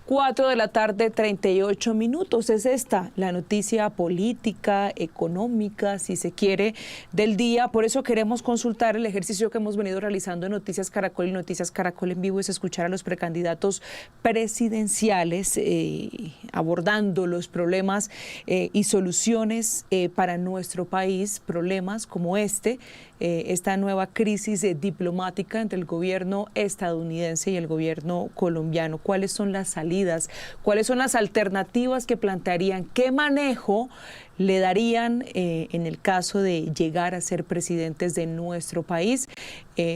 4 de la tarde, 38 minutos. Es esta la noticia política, económica, si se quiere, del día. Por eso queremos consultar el ejercicio que hemos venido realizando en Noticias Caracol y Noticias Caracol en Vivo, es escuchar a los precandidatos presidenciales abordando los problemas y soluciones para nuestro país, problemas como esta nueva crisis diplomática entre el gobierno estadounidense y el gobierno colombiano. ¿Cuáles son las salidas? ¿Cuáles son las alternativas que plantearían? ¿Qué manejo le darían en el caso de llegar a ser presidentes de nuestro país?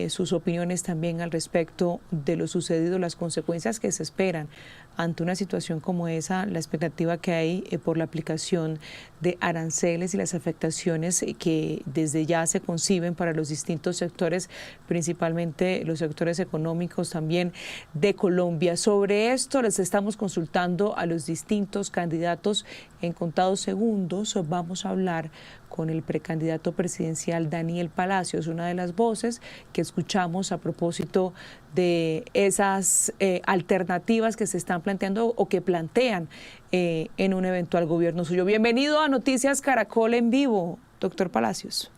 Sus opiniones también al respecto de lo sucedido, las consecuencias que se esperan ante una situación como esa, la expectativa que hay por la aplicación de aranceles y las afectaciones que desde ya se conciben para los distintos sectores, principalmente los sectores económicos también de Colombia. Sobre esto les estamos consultando a los distintos candidatos. En contados segundos vamos a hablar con el precandidato presidencial Daniel Palacios, una de las voces que escuchamos a propósito de esas alternativas que se están planteando o que plantean en un eventual gobierno suyo. Bienvenido a Noticias Caracol en Vivo, doctor Palacios.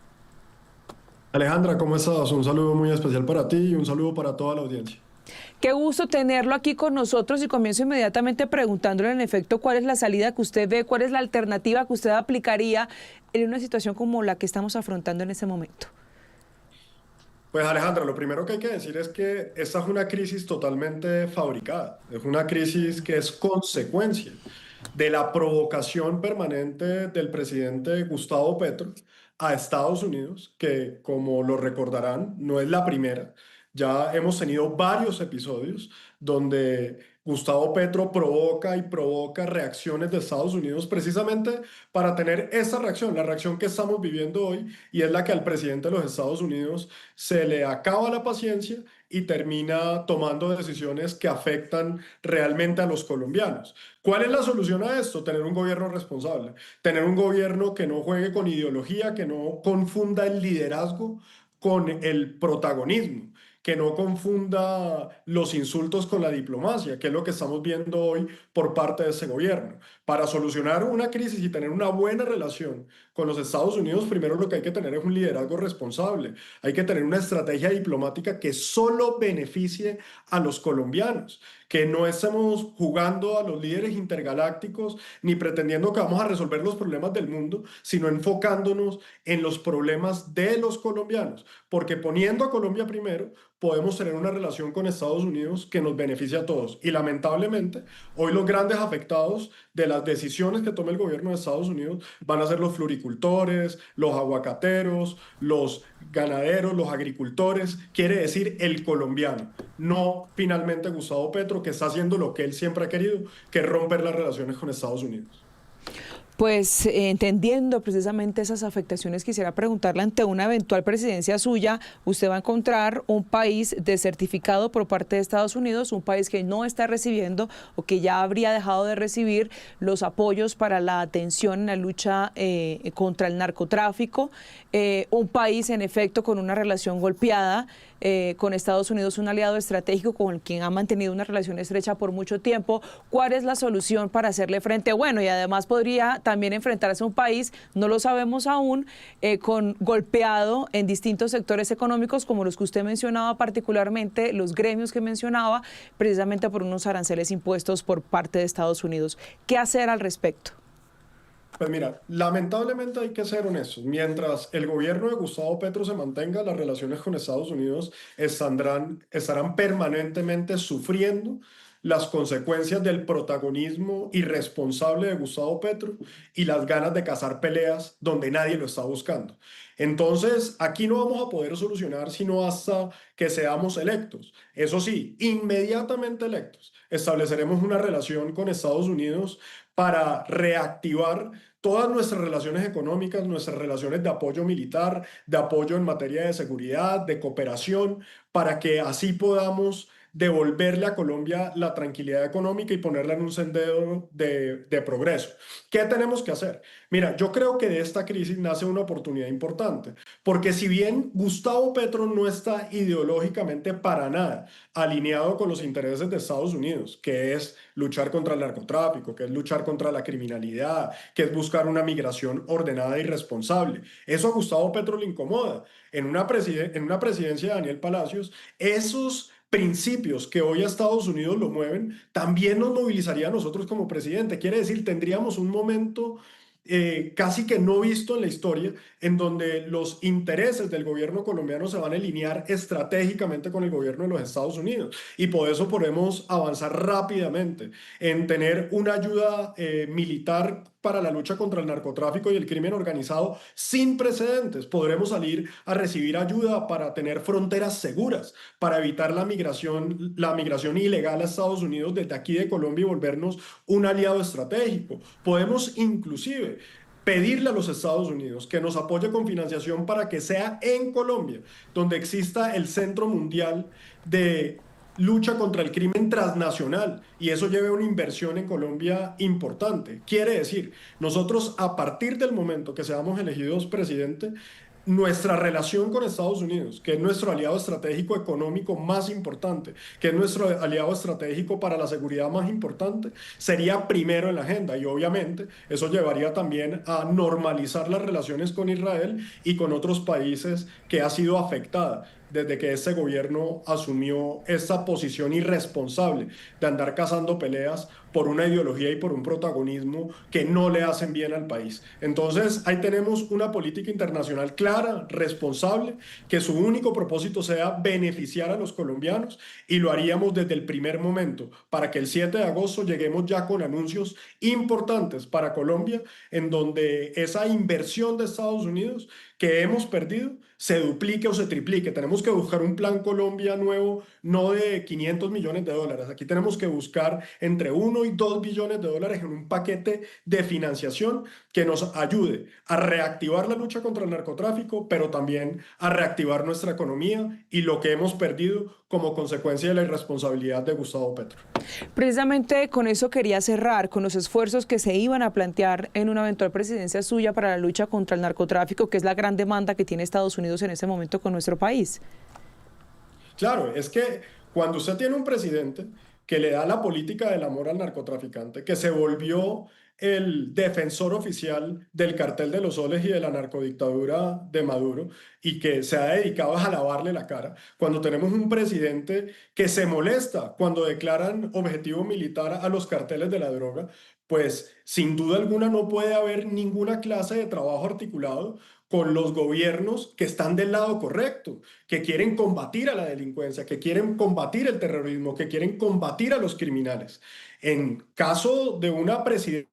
Alejandra, ¿cómo estás? Un saludo muy especial para ti y un saludo para toda la audiencia. Qué gusto tenerlo aquí con nosotros y comienzo inmediatamente preguntándole en efecto cuál es la salida que usted ve, cuál es la alternativa que usted aplicaría en una situación como la que estamos afrontando en este momento. Pues Alejandra, lo primero que hay que decir es que esta es una crisis totalmente fabricada, es una crisis que es consecuencia de la provocación permanente del presidente Gustavo Petro a Estados Unidos, que como lo recordarán, no es la primera. Ya hemos tenido varios episodios donde Gustavo Petro provoca y provoca reacciones de Estados Unidos precisamente para tener esa reacción, la reacción que estamos viviendo hoy, y es la que al presidente de los Estados Unidos se le acaba la paciencia y termina tomando decisiones que afectan realmente a los colombianos. ¿Cuál es la solución a esto? Tener un gobierno responsable, tener un gobierno que no juegue con ideología, que no confunda el liderazgo con el protagonismo, que no confunda los insultos con la diplomacia, que es lo que estamos viendo hoy por parte de ese gobierno. Para solucionar una crisis y tener una buena relación con los Estados Unidos, primero lo que hay que tener es un liderazgo responsable. Hay que tener una estrategia diplomática que solo beneficie a los colombianos, que no estemos jugando a los líderes intergalácticos ni pretendiendo que vamos a resolver los problemas del mundo, sino enfocándonos en los problemas de los colombianos, porque poniendo a Colombia primero, podemos tener una relación con Estados Unidos que nos beneficie a todos. Y lamentablemente, hoy los grandes afectados de las decisiones que tome el gobierno de Estados Unidos van a ser los floricultores, los aguacateros, los ganaderos, los agricultores, quiere decir el colombiano, no finalmente Gustavo Petro, que está haciendo lo que él siempre ha querido, que es romper las relaciones con Estados Unidos. Pues entendiendo precisamente esas afectaciones, quisiera preguntarle, ante una eventual presidencia suya, usted va a encontrar un país desertificado por parte de Estados Unidos, un país que no está recibiendo o que ya habría dejado de recibir los apoyos para la atención en la lucha contra el narcotráfico, un país en efecto con una relación golpeada con Estados Unidos, un aliado estratégico con quien ha mantenido una relación estrecha por mucho tiempo. ¿Cuál es la solución para hacerle frente? Bueno, y además podría también enfrentarse a un país, no lo sabemos aún, con golpeado en distintos sectores económicos, como los que usted mencionaba, particularmente los gremios que mencionaba, precisamente por unos aranceles impuestos por parte de Estados Unidos. ¿Qué hacer al respecto? Pues mira, lamentablemente hay que ser honestos. Mientras el gobierno de Gustavo Petro se mantenga, las relaciones con Estados Unidos estarán permanentemente sufriendo las consecuencias del protagonismo irresponsable de Gustavo Petro y las ganas de cazar peleas donde nadie lo está buscando. Entonces, aquí no vamos a poder solucionar sino hasta que seamos electos. Eso sí, inmediatamente electos, estableceremos una relación con Estados Unidos para reactivar todas nuestras relaciones económicas, nuestras relaciones de apoyo militar, de apoyo en materia de seguridad, de cooperación, para que así podamos devolverle a Colombia la tranquilidad económica y ponerla en un sendero de progreso. ¿Qué tenemos que hacer? Mira, yo creo que de esta crisis nace una oportunidad importante, porque si bien Gustavo Petro no está ideológicamente para nada alineado con los intereses de Estados Unidos, que es luchar contra el narcotráfico, que es luchar contra la criminalidad, que es buscar una migración ordenada y responsable. Eso a Gustavo Petro le incomoda. En una presidencia de Daniel Palacios, esos principios que hoy a Estados Unidos lo mueven, también nos movilizaría a nosotros como presidente. Quiere decir, tendríamos un momento casi que no visto en la historia, en donde los intereses del gobierno colombiano se van a alinear estratégicamente con el gobierno de los Estados Unidos. Y por eso podemos avanzar rápidamente en tener una ayuda militar para la lucha contra el narcotráfico y el crimen organizado sin precedentes. Podremos salir a recibir ayuda para tener fronteras seguras, para evitar la migración ilegal a Estados Unidos desde aquí de Colombia y volvernos un aliado estratégico. Podemos inclusive pedirle a los Estados Unidos que nos apoye con financiación para que sea en Colombia donde exista el Centro Mundial de lucha contra el crimen transnacional y eso lleve una inversión en Colombia importante. Quiere decir, nosotros a partir del momento que seamos elegidos presidente, nuestra relación con Estados Unidos, que es nuestro aliado estratégico económico más importante, que es nuestro aliado estratégico para la seguridad más importante, sería primero en la agenda y obviamente eso llevaría también a normalizar las relaciones con Israel y con otros países que ha sido afectada desde que este gobierno asumió esta posición irresponsable de andar cazando peleas por una ideología y por un protagonismo que no le hacen bien al país. Entonces, ahí tenemos una política internacional clara, responsable, que su único propósito sea beneficiar a los colombianos y lo haríamos desde el primer momento para que el 7 de agosto lleguemos ya con anuncios importantes para Colombia, en donde esa inversión de Estados Unidos que hemos perdido se duplique o se triplique. Tenemos que buscar un plan Colombia nuevo, no de 500 millones de dólares. Aquí tenemos que buscar entre 1 y 2 billones de dólares en un paquete de financiación que nos ayude a reactivar la lucha contra el narcotráfico, pero también a reactivar nuestra economía y lo que hemos perdido como consecuencia de la irresponsabilidad de Gustavo Petro. Precisamente con eso quería cerrar, con los esfuerzos que se iban a plantear en una eventual presidencia suya para la lucha contra el narcotráfico, que es la gran demanda que tiene Estados Unidos en este momento con nuestro país. Claro, es que cuando usted tiene un presidente que le da la política del amor al narcotraficante, que se volvió el defensor oficial del cartel de los soles y de la narcodictadura de Maduro y que se ha dedicado a lavarle la cara, cuando tenemos un presidente que se molesta cuando declaran objetivo militar a los carteles de la droga, pues sin duda alguna no puede haber ninguna clase de trabajo articulado con los gobiernos que están del lado correcto, que quieren combatir a la delincuencia, que quieren combatir el terrorismo, que quieren combatir a los criminales. En caso de una presidencia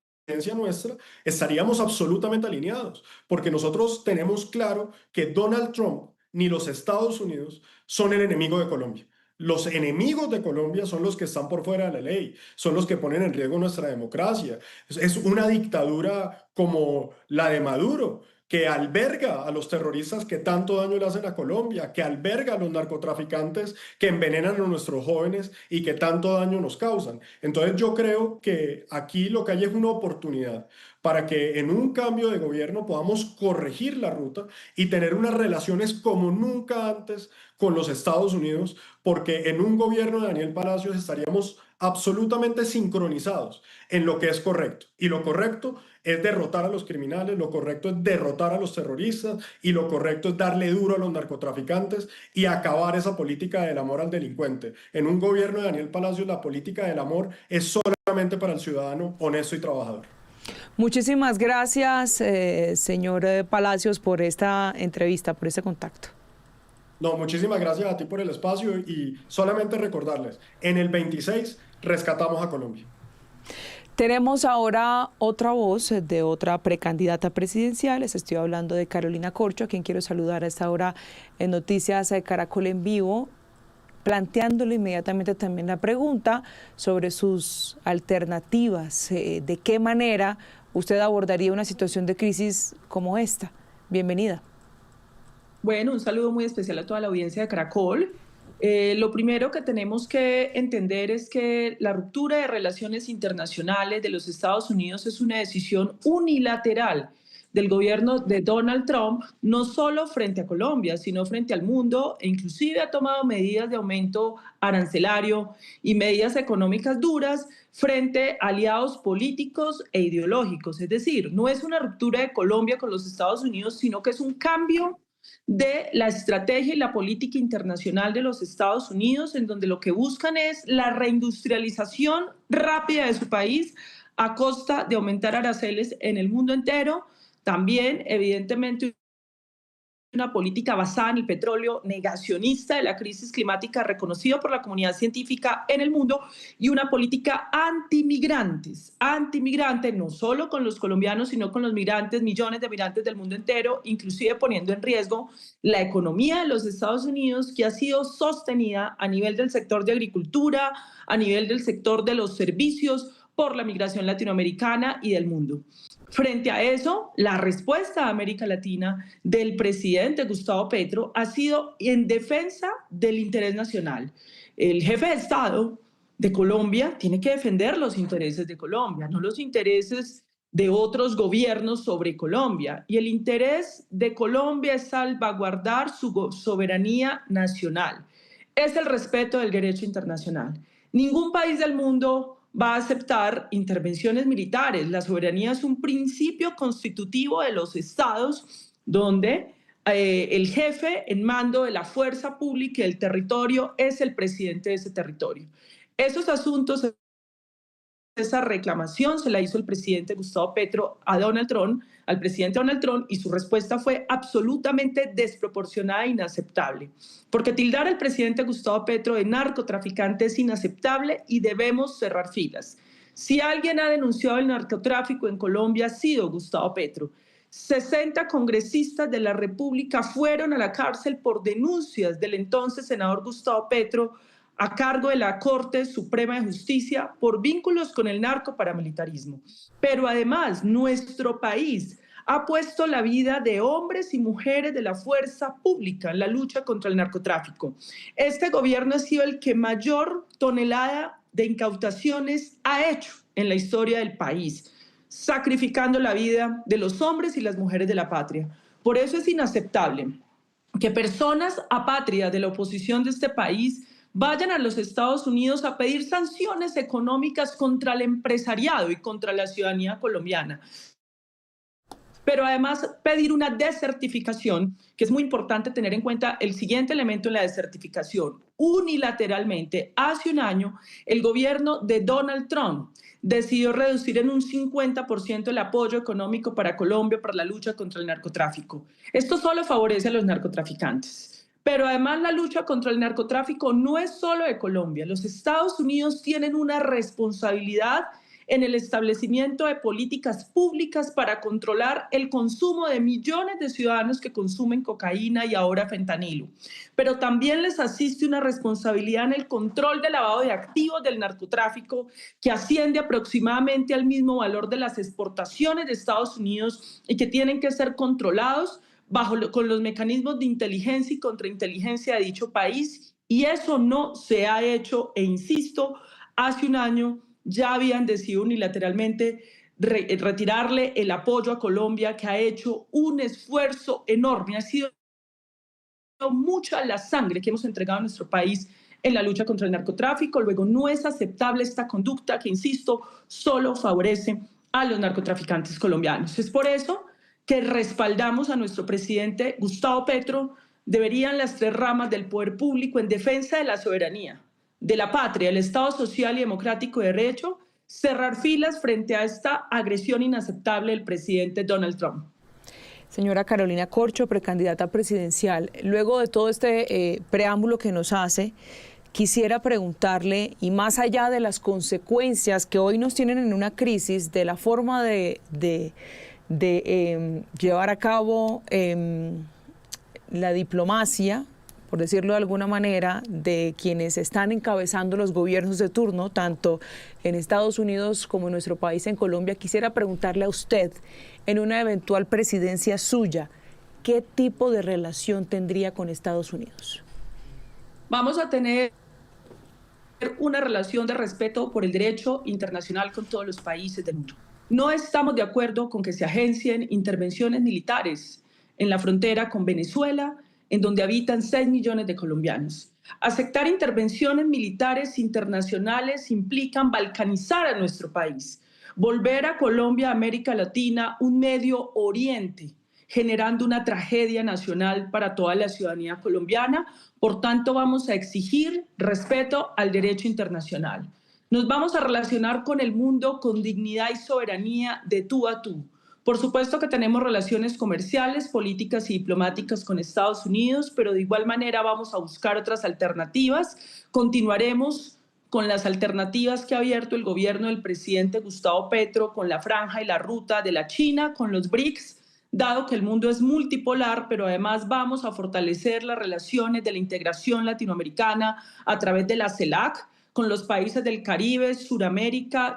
nuestra, estaríamos absolutamente alineados, porque nosotros tenemos claro que Donald Trump ni los Estados Unidos son el enemigo de Colombia. Los enemigos de Colombia son los que están por fuera de la ley, son los que ponen en riesgo nuestra democracia. Es una dictadura como la de Maduro, que alberga a los terroristas que tanto daño le hacen a Colombia, que alberga a los narcotraficantes que envenenan a nuestros jóvenes y que tanto daño nos causan. Entonces yo creo que aquí lo que hay es una oportunidad para que en un cambio de gobierno podamos corregir la ruta y tener unas relaciones como nunca antes con los Estados Unidos, porque en un gobierno de Daniel Palacios estaríamos absolutamente sincronizados en lo que es correcto. Y lo correcto es derrotar a los criminales, lo correcto es derrotar a los terroristas y lo correcto es darle duro a los narcotraficantes y acabar esa política del amor al delincuente. En un gobierno de Daniel Palacios la política del amor es solamente para el ciudadano honesto y trabajador. Muchísimas gracias, señor Palacios, por esta entrevista, por este contacto. No, muchísimas gracias a ti por el espacio y solamente recordarles, en el 26 rescatamos a Colombia. Tenemos ahora otra voz de otra precandidata presidencial. Les estoy hablando de Carolina Corcho, a quien quiero saludar a esta hora en Noticias de Caracol en Vivo, planteándole inmediatamente también la pregunta sobre sus alternativas, de qué manera usted abordaría una situación de crisis como esta. Bienvenida. Bueno, un saludo muy especial a toda la audiencia de Caracol. Lo primero que tenemos que entender es que la ruptura de relaciones internacionales de los Estados Unidos es una decisión unilateral del gobierno de Donald Trump, no solo frente a Colombia, sino frente al mundo, e inclusive ha tomado medidas de aumento arancelario y medidas económicas duras frente a aliados políticos e ideológicos. Es decir, no es una ruptura de Colombia con los Estados Unidos, sino que es un cambio de la estrategia y la política internacional de los Estados Unidos, en donde lo que buscan es la reindustrialización rápida de su país a costa de aumentar aranceles en el mundo entero. También, evidentemente, una política basada en el petróleo, negacionista de la crisis climática reconocido por la comunidad científica en el mundo, y una política antimigrantes no solo con los colombianos, sino con los migrantes, millones de migrantes del mundo entero, inclusive poniendo en riesgo la economía de los Estados Unidos, que ha sido sostenida a nivel del sector de agricultura, a nivel del sector de los servicios, por la migración latinoamericana y del mundo. Frente a eso, la respuesta a América Latina del presidente Gustavo Petro ha sido en defensa del interés nacional. El jefe de Estado de Colombia tiene que defender los intereses de Colombia, no los intereses de otros gobiernos sobre Colombia. Y el interés de Colombia es salvaguardar su soberanía nacional. Es el respeto del derecho internacional. Ningún país del mundo va a aceptar intervenciones militares. La soberanía es un principio constitutivo de los estados donde el jefe en mando de la fuerza pública y del territorio es el presidente de ese territorio. Esos asuntos, esa reclamación se la hizo el presidente Gustavo Petro a Donald Trump, al presidente Donald Trump, y su respuesta fue absolutamente desproporcionada e inaceptable. Porque tildar al presidente Gustavo Petro de narcotraficante es inaceptable y debemos cerrar filas. Si alguien ha denunciado el narcotráfico en Colombia, ha sido Gustavo Petro. 60 congresistas de la República fueron a la cárcel por denuncias del entonces senador Gustavo Petro a cargo de la Corte Suprema de Justicia por vínculos con el narcoparamilitarismo. Pero además, nuestro país ha puesto la vida de hombres y mujeres de la fuerza pública en la lucha contra el narcotráfico. Este gobierno ha sido el que mayor tonelada de incautaciones ha hecho en la historia del país, sacrificando la vida de los hombres y las mujeres de la patria. Por eso es inaceptable que personas apátridas de la oposición de este país vayan a los Estados Unidos a pedir sanciones económicas contra el empresariado y contra la ciudadanía colombiana. Pero además pedir una desertificación, que es muy importante tener en cuenta el siguiente elemento en la desertificación. Unilateralmente, hace un año, el gobierno de Donald Trump decidió reducir en un 50% el apoyo económico para Colombia para la lucha contra el narcotráfico. Esto solo favorece a los narcotraficantes. Pero además la lucha contra el narcotráfico no es solo de Colombia. Los Estados Unidos tienen una responsabilidad en el establecimiento de políticas públicas para controlar el consumo de millones de ciudadanos que consumen cocaína y ahora fentanilo. Pero también les asiste una responsabilidad en el control del lavado de activos del narcotráfico, que asciende aproximadamente al mismo valor de las exportaciones de Estados Unidos y que tienen que ser controlados con los mecanismos de inteligencia y contrainteligencia de dicho país, y eso no se ha hecho, e insisto, hace un año ya habían decidido unilateralmente retirarle el apoyo a Colombia, que ha hecho un esfuerzo enorme. Ha sido mucha la sangre que hemos entregado a nuestro país en la lucha contra el narcotráfico. Luego, no es aceptable esta conducta que, insisto, solo favorece a los narcotraficantes colombianos. Es por eso que respaldamos a nuestro presidente Gustavo Petro. Deberían las tres ramas del poder público, en defensa de la soberanía, de la patria, el Estado social y democrático de derecho, cerrar filas frente a esta agresión inaceptable del presidente Donald Trump. Señora Carolina Corcho, precandidata presidencial, luego de todo este preámbulo que nos hace, quisiera preguntarle, y más allá de las consecuencias que hoy nos tienen en una crisis, de la forma de llevar a cabo la diplomacia, por decirlo de alguna manera, de quienes están encabezando los gobiernos de turno, tanto en Estados Unidos como en nuestro país, en Colombia. Quisiera preguntarle a usted, en una eventual presidencia suya, ¿qué tipo de relación tendría con Estados Unidos? Vamos a tener una relación de respeto por el derecho internacional con todos los países del mundo. No estamos de acuerdo con que se agencien intervenciones militares en la frontera con Venezuela, en donde habitan 6 millones de colombianos. Aceptar intervenciones militares internacionales implican balcanizar a nuestro país, volver a Colombia, América Latina, un Medio Oriente, generando una tragedia nacional para toda la ciudadanía colombiana. Por tanto, vamos a exigir respeto al derecho internacional. Nos vamos a relacionar con el mundo con dignidad y soberanía de tú a tú. Por supuesto que tenemos relaciones comerciales, políticas y diplomáticas con Estados Unidos, pero de igual manera vamos a buscar otras alternativas. Continuaremos con las alternativas que ha abierto el gobierno del presidente Gustavo Petro, con la franja y la ruta de la China, con los BRICS, dado que el mundo es multipolar, pero además vamos a fortalecer las relaciones de la integración latinoamericana a través de la CELAC, con los países del Caribe, Suramérica,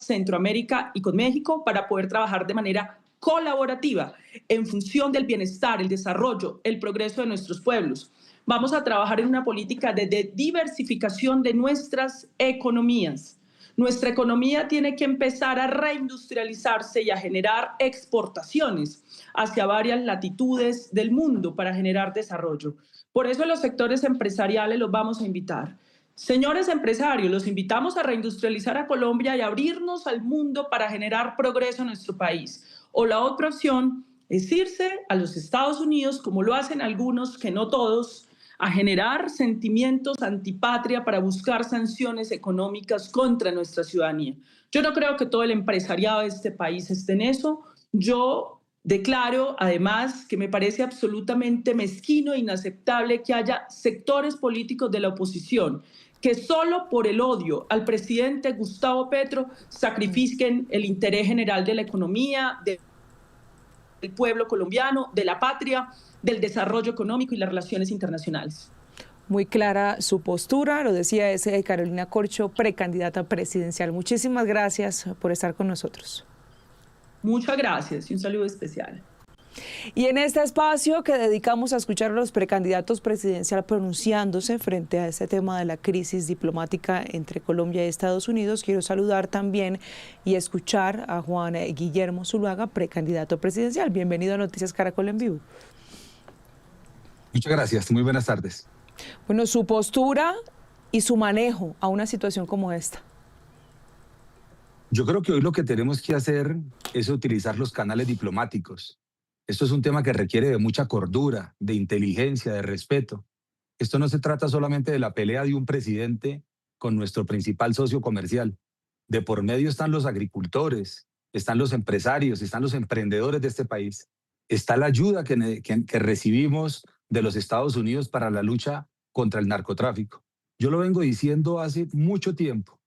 Centroamérica y con México, para poder trabajar de manera colaborativa en función del bienestar, el desarrollo, el progreso de nuestros pueblos. Vamos a trabajar en una política de diversificación de nuestras economías. Nuestra economía tiene que empezar a reindustrializarse y a generar exportaciones hacia varias latitudes del mundo para generar desarrollo. Por eso los sectores empresariales los vamos a invitar. Señores empresarios, los invitamos a reindustrializar a Colombia y abrirnos al mundo para generar progreso en nuestro país. O la otra opción es irse a los Estados Unidos, como lo hacen algunos, que no todos, a generar sentimientos antipatria para buscar sanciones económicas contra nuestra ciudadanía. Yo no creo que todo el empresariado de este país esté en eso. Yo declaro, además, que me parece absolutamente mezquino e inaceptable que haya sectores políticos de la oposición que solo por el odio al presidente Gustavo Petro sacrifiquen el interés general de la economía, del pueblo colombiano, de la patria, del desarrollo económico y las relaciones internacionales. Muy clara su postura, lo decía Carolina Corcho, precandidata presidencial. Muchísimas gracias por estar con nosotros. Muchas gracias y un saludo especial. Y en este espacio que dedicamos a escuchar a los precandidatos presidenciales pronunciándose frente a este tema de la crisis diplomática entre Colombia y Estados Unidos, quiero saludar también y escuchar a Juan Guillermo Zuluaga, precandidato presidencial. Bienvenido a Noticias Caracol en Vivo. Muchas gracias, muy buenas tardes. Bueno, su postura y su manejo a una situación como esta. Yo creo que hoy lo que tenemos que hacer es utilizar los canales diplomáticos. Esto es un tema que requiere de mucha cordura, de inteligencia, de respeto. Esto no se trata solamente de la pelea de un presidente con nuestro principal socio comercial. De por medio están los agricultores, están los empresarios, están los emprendedores de este país. Está la ayuda que recibimos de los Estados Unidos para la lucha contra el narcotráfico. Yo lo vengo diciendo hace mucho tiempo.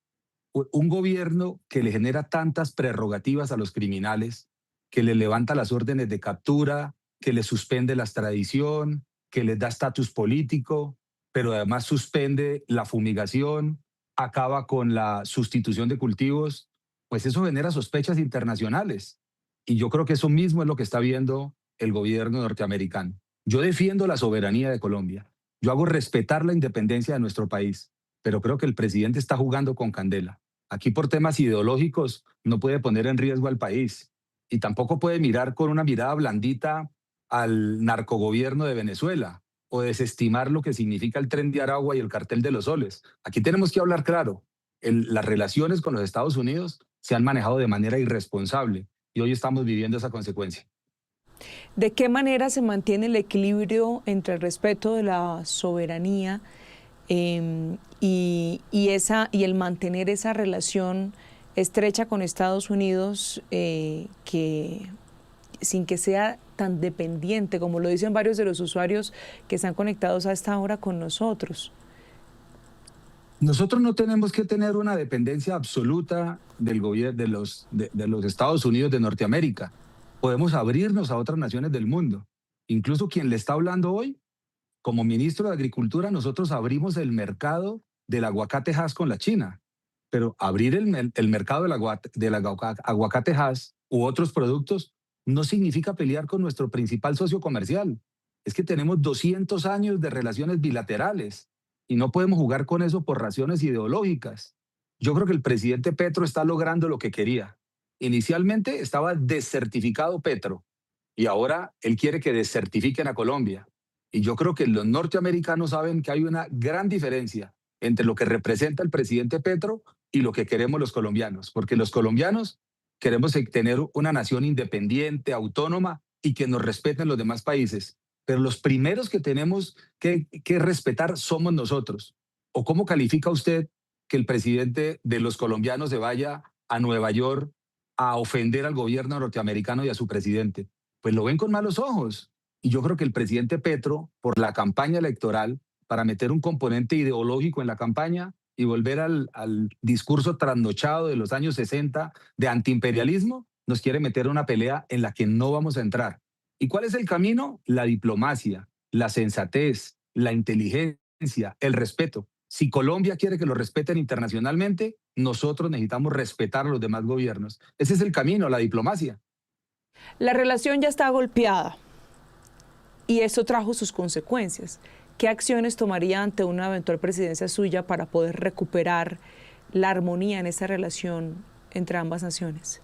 Un gobierno que le genera tantas prerrogativas a los criminales, que le levanta las órdenes de captura, que le suspende la extradición, que les da estatus político, pero además suspende la fumigación, acaba con la sustitución de cultivos, pues eso genera sospechas internacionales. Y yo creo que eso mismo es lo que está viendo el gobierno norteamericano. Yo defiendo la soberanía de Colombia. Yo hago respetar la independencia de nuestro país, pero creo que el presidente está jugando con candela. Aquí por temas ideológicos no puede poner en riesgo al país y tampoco puede mirar con una mirada blandita al narcogobierno de Venezuela o desestimar lo que significa el Tren de Aragua y el Cartel de los Soles. Aquí tenemos que hablar claro. Las relaciones con los Estados Unidos se han manejado de manera irresponsable y hoy estamos viviendo esa consecuencia. ¿De qué manera se mantiene el equilibrio entre el respeto de la soberanía y el mantener esa relación estrecha con Estados Unidos que sin que sea tan dependiente, como lo dicen varios de los usuarios que están conectados a esta hora con nosotros? Nosotros no tenemos que tener una dependencia absoluta del gobierno de los Estados Unidos de Norteamérica. Podemos abrirnos a otras naciones del mundo. Incluso quien le está hablando hoy, como ministro de Agricultura, nosotros abrimos el mercado del aguacate Hass con la China. Pero abrir el mercado del aguacate Hass u otros productos no significa pelear con nuestro principal socio comercial. Es que tenemos 200 años de relaciones bilaterales y no podemos jugar con eso por razones ideológicas. Yo creo que el presidente Petro está logrando lo que quería. Inicialmente estaba desertificado Petro y ahora él quiere que desertifiquen a Colombia. Y yo creo que los norteamericanos saben que hay una gran diferencia entre lo que representa el presidente Petro y lo que queremos los colombianos, porque los colombianos queremos tener una nación independiente, autónoma y que nos respeten los demás países. Pero los primeros que tenemos que respetar somos nosotros. ¿O cómo califica usted que el presidente de los colombianos se vaya a Nueva York a ofender al gobierno norteamericano y a su presidente? Pues lo ven con malos ojos. Y yo creo que el presidente Petro, por la campaña electoral, para meter un componente ideológico en la campaña y volver al discurso trasnochado de los años 60 de antiimperialismo, nos quiere meter una pelea en la que no vamos a entrar. ¿Y cuál es el camino? La diplomacia, la sensatez, la inteligencia, el respeto. Si Colombia quiere que lo respeten internacionalmente, nosotros necesitamos respetar a los demás gobiernos. Ese es el camino, la diplomacia. La relación ya está golpeada y eso trajo sus consecuencias. ¿Qué acciones tomaría ante una eventual presidencia suya para poder recuperar la armonía en esa relación entre ambas naciones?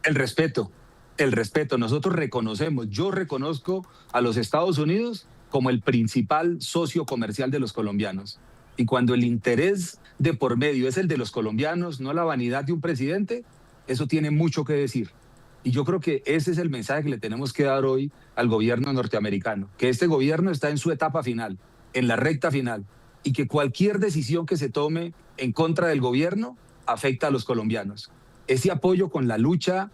El respeto. El respeto. Nosotros reconocemos, yo reconozco a los Estados Unidos como el principal socio comercial de los colombianos. Y cuando el interés de por medio es el de los colombianos, no la vanidad de un presidente, eso tiene mucho que decir. Y yo creo que ese es el mensaje que le tenemos que dar hoy al gobierno norteamericano, que este gobierno está en su etapa final, en la recta final, y que cualquier decisión que se tome en contra del gobierno afecta a los colombianos. Ese apoyo con la lucha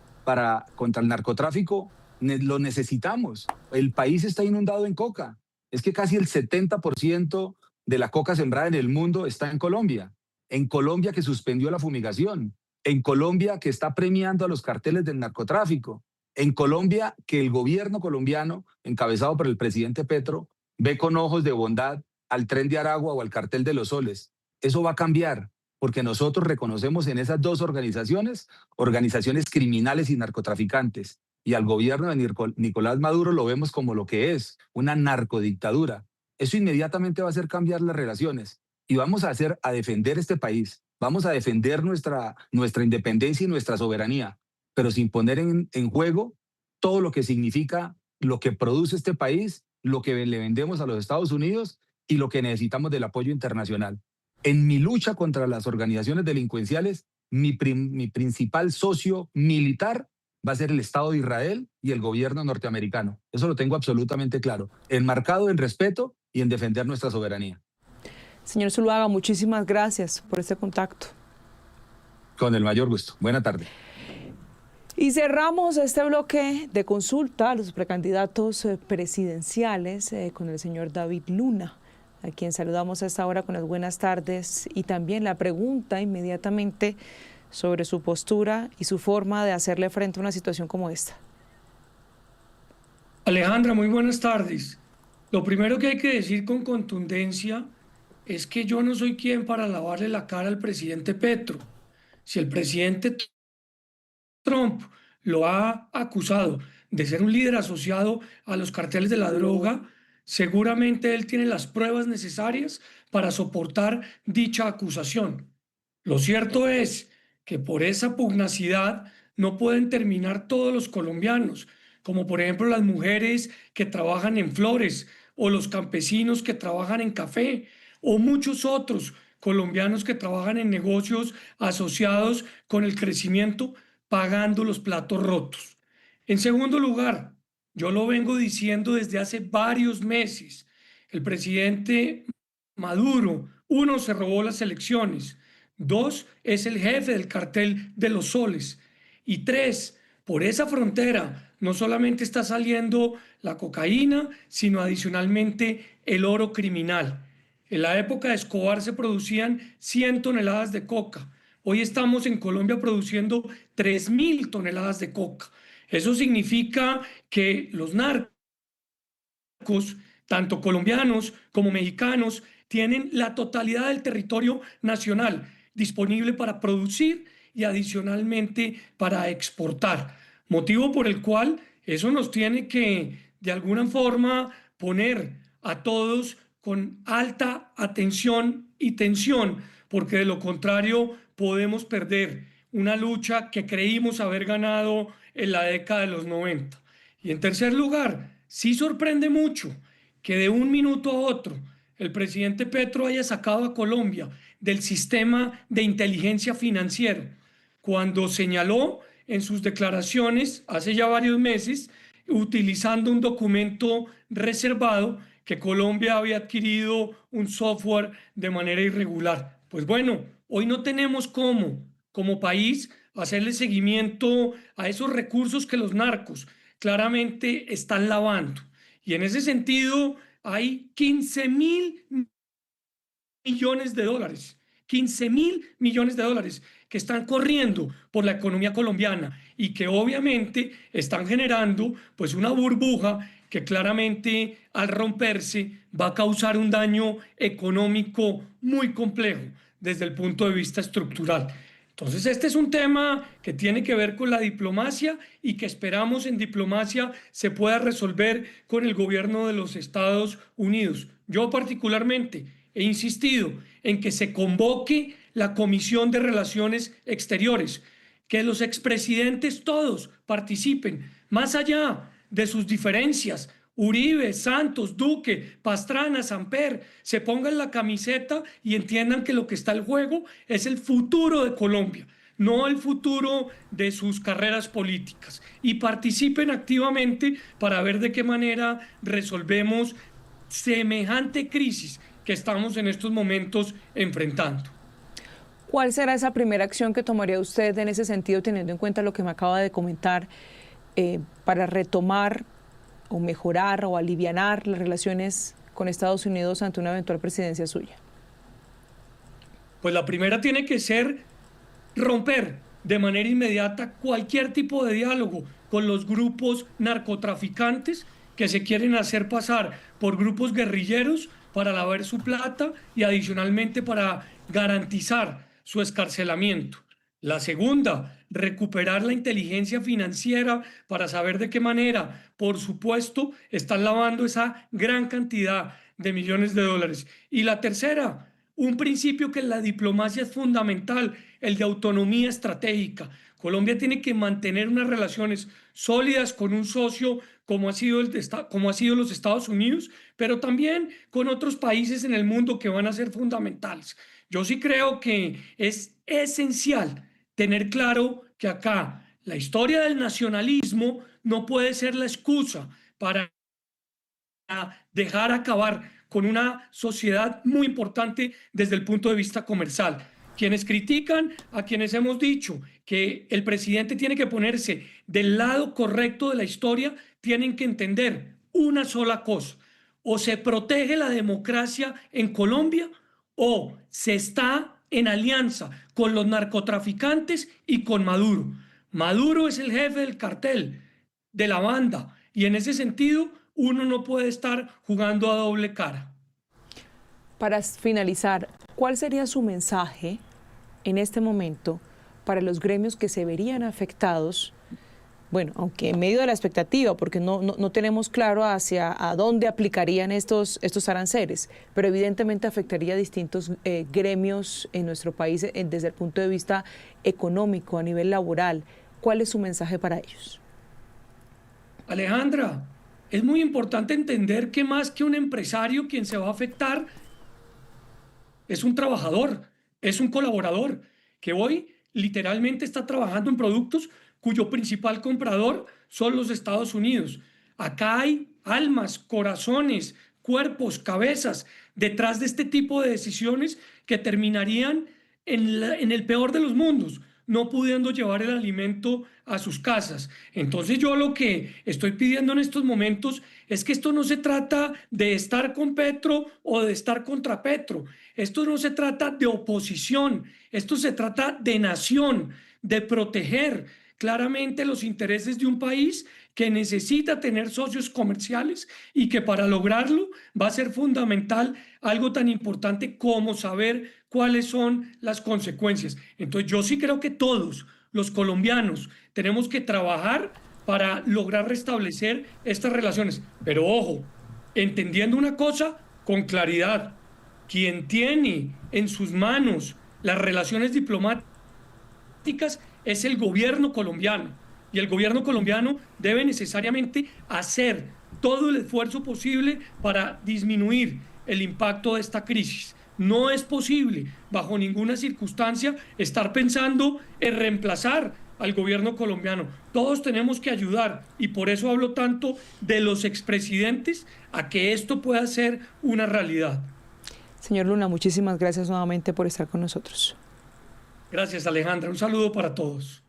contra el narcotráfico lo necesitamos. El país está inundado en coca. Es que casi el 70% de la coca sembrada en el mundo está en Colombia. En Colombia, que suspendió la fumigación. En Colombia, que está premiando a los carteles del narcotráfico. En Colombia, que el gobierno colombiano, encabezado por el presidente Petro, ve con ojos de bondad al Tren de Aragua o al Cartel de los Soles. Eso va a cambiar, porque nosotros reconocemos en esas dos organizaciones criminales y narcotraficantes. Y al gobierno de Nicolás Maduro lo vemos como lo que es, una narcodictadura. Eso inmediatamente va a hacer cambiar las relaciones y vamos a defender este país. Vamos a defender nuestra independencia y nuestra soberanía, pero sin poner en juego todo lo que significa, lo que produce este país, lo que le vendemos a los Estados Unidos y lo que necesitamos del apoyo internacional. En mi lucha contra las organizaciones delincuenciales, mi principal socio militar va a ser el Estado de Israel y el gobierno norteamericano. Eso lo tengo absolutamente claro, enmarcado en respeto y en defender nuestra soberanía. Señor Zuluaga, muchísimas gracias por este contacto. Con el mayor gusto. Buena tarde. Y cerramos este bloque de consulta a los precandidatos presidenciales con el señor David Luna, a quien saludamos a esta hora con las buenas tardes, y también la pregunta inmediatamente sobre su postura y su forma de hacerle frente a una situación como esta. Alejandra, muy buenas tardes. Lo primero que hay que decir con contundencia es que yo no soy quien para lavarle la cara al presidente Petro. Si el presidente Trump lo ha acusado de ser un líder asociado a los carteles de la droga, seguramente él tiene las pruebas necesarias para soportar dicha acusación. Lo cierto es que por esa pugnacidad no pueden terminar todos los colombianos, como por ejemplo las mujeres que trabajan en flores o los campesinos que trabajan en café o muchos otros colombianos que trabajan en negocios asociados con el crecimiento pagando los platos rotos. En segundo lugar, yo lo vengo diciendo desde hace varios meses, el presidente Maduro, uno, se robó las elecciones, dos, es el jefe del cartel de los soles, y tres, por esa frontera no solamente está saliendo la cocaína, sino adicionalmente el oro criminal. En la época de Escobar se producían 100 toneladas de coca. Hoy estamos en Colombia produciendo 3.000 toneladas de coca. Eso significa que los narcos, tanto colombianos como mexicanos, tienen la totalidad del territorio nacional disponible para producir y adicionalmente para exportar. Motivo por el cual eso nos tiene que de alguna forma poner a todos con alta atención y tensión, porque de lo contrario podemos perder una lucha que creímos haber ganado en la década de los 90. Y en tercer lugar, sí sorprende mucho que de un minuto a otro el presidente Petro haya sacado a Colombia del sistema de inteligencia financiero, cuando señaló en sus declaraciones hace ya varios meses, utilizando un documento reservado, que Colombia había adquirido un software de manera irregular. Pues bueno, hoy no tenemos cómo, como país, hacerle seguimiento a esos recursos que los narcos claramente están lavando. Y en ese sentido hay 15.000 millones de dólares, 15.000 millones de dólares que están corriendo por la economía colombiana y que obviamente están generando pues una burbuja que claramente al romperse va a causar un daño económico muy complejo desde el punto de vista estructural. Entonces, este es un tema que tiene que ver con la diplomacia y que esperamos en diplomacia se pueda resolver con el gobierno de los Estados Unidos. Yo particularmente he insistido en que se convoque la Comisión de Relaciones Exteriores, que los expresidentes todos participen, más allá de sus diferencias. Uribe, Santos, Duque, Pastrana, Samper, se pongan la camiseta y entiendan que lo que está en juego es el futuro de Colombia, no el futuro de sus carreras políticas. Y participen activamente para ver de qué manera resolvemos semejante crisis que estamos en estos momentos enfrentando. ¿Cuál será esa primera acción que tomaría usted en ese sentido, teniendo en cuenta lo que me acaba de comentar, para retomar o mejorar o alivianar las relaciones con Estados Unidos ante una eventual presidencia suya? Pues la primera tiene que ser romper de manera inmediata cualquier tipo de diálogo con los grupos narcotraficantes que se quieren hacer pasar por grupos guerrilleros para lavar su plata y adicionalmente para garantizar su escarcelamiento. La segunda, recuperar la inteligencia financiera para saber de qué manera, por supuesto, están lavando esa gran cantidad de millones de dólares. Y la tercera, un principio que en la diplomacia es fundamental, el de autonomía estratégica. Colombia tiene que mantener unas relaciones sólidas con un socio como ha sido los Estados Unidos, pero también con otros países en el mundo que van a ser fundamentales. Yo sí creo que es esencial tener claro que acá la historia del nacionalismo no puede ser la excusa para dejar acabar con una sociedad muy importante desde el punto de vista comercial. Quienes critican a quienes hemos dicho que el presidente tiene que ponerse del lado correcto de la historia, tienen que entender una sola cosa: o se protege la democracia en Colombia o se está en alianza con los narcotraficantes y con Maduro. Maduro es el jefe del cartel, de la banda, y en ese sentido uno no puede estar jugando a doble cara. Para finalizar, ¿cuál sería su mensaje en este momento para los gremios que se verían afectados? Bueno, aunque en medio de la expectativa, porque no tenemos claro hacia a dónde aplicarían estos aranceles, pero evidentemente afectaría a distintos gremios en nuestro país desde el punto de vista económico, a nivel laboral. ¿Cuál es su mensaje para ellos? Alejandra, es muy importante entender que más que un empresario quien se va a afectar es un trabajador, es un colaborador que hoy literalmente está trabajando en productos cuyo principal comprador son los Estados Unidos. Acá hay almas, corazones, cuerpos, cabezas detrás de este tipo de decisiones que terminarían en el peor de los mundos, no pudiendo llevar el alimento a sus casas. Entonces yo lo que estoy pidiendo en estos momentos es que esto no se trata de estar con Petro o de estar contra Petro. Esto no se trata de oposición, esto se trata de nación, de proteger claramente los intereses de un país que necesita tener socios comerciales y que para lograrlo va a ser fundamental algo tan importante como saber cuáles son las consecuencias. Entonces yo sí creo que todos los colombianos tenemos que trabajar para lograr restablecer estas relaciones. Pero ojo, entendiendo una cosa con claridad, quien tiene en sus manos las relaciones diplomáticas es el gobierno colombiano. Y el gobierno colombiano debe necesariamente hacer todo el esfuerzo posible para disminuir el impacto de esta crisis. No es posible, bajo ninguna circunstancia, estar pensando en reemplazar al gobierno colombiano. Todos tenemos que ayudar, y por eso hablo tanto de los expresidentes, a que esto pueda ser una realidad. Señor Luna, muchísimas gracias nuevamente por estar con nosotros. Gracias, Alejandra. Un saludo para todos.